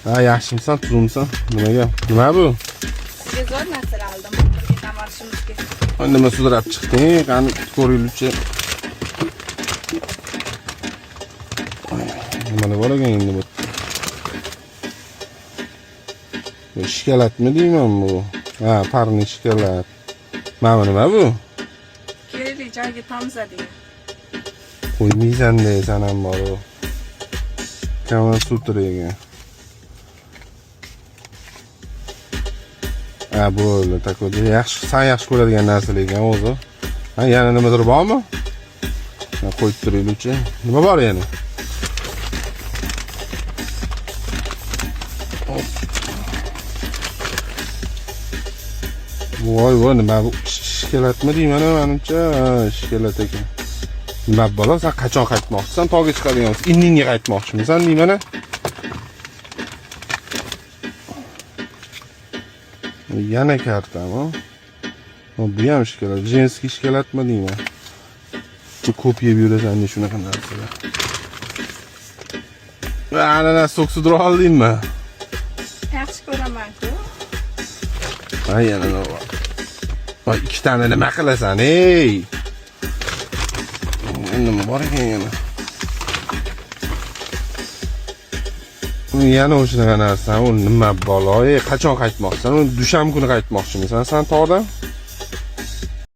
Ha, yaxshimisan, tuzumsan? Nimaga? Nima bu? Sizga zo'r narsalar oldim. Dam olishimizga. Nima sudrab chiqding? Qani ko'ringchi. Mana bor ekan endi bu. Shikolatmi deyman bu? Ha, parni shikolat. Mana nima bu? Kerakli joyga tomizadigan. Qo'ymaysan-da, san ham bor u. Kamera sudragan. Ha, bo'ldi, takoda yaxshi, sen yaxshi ko'radigan narsalar ekan o'zi. Ha, yana nimadir bormi? Qo'yib turaylik-chi. Nima bor yana? Voy, nima bu? Shikolatmi deyman, menimcha, shikolat ekan. Nima bola, sen qachon qaytmoqchisan? Tog'ga chiqadiganmiz. Inningga qaytmoqchimisan deyman-a? Yana kartami? Bu ham shikolat, jenskiy shikolatmi deyman. Ko'p yeb yurasan shunaqa narsalar. Ana so'ksudra oldingmi? Yaxshi ko'raman-ku. Ha, yana nima bor? Voy, ikkitani nima qilasan, ey? Nima bor ekan yana? Yana o'sha narsa, u nima balo, ey? Qachon qaytmoqsan? Dushanba kuni qaytmoqchimisan sen tog'dan?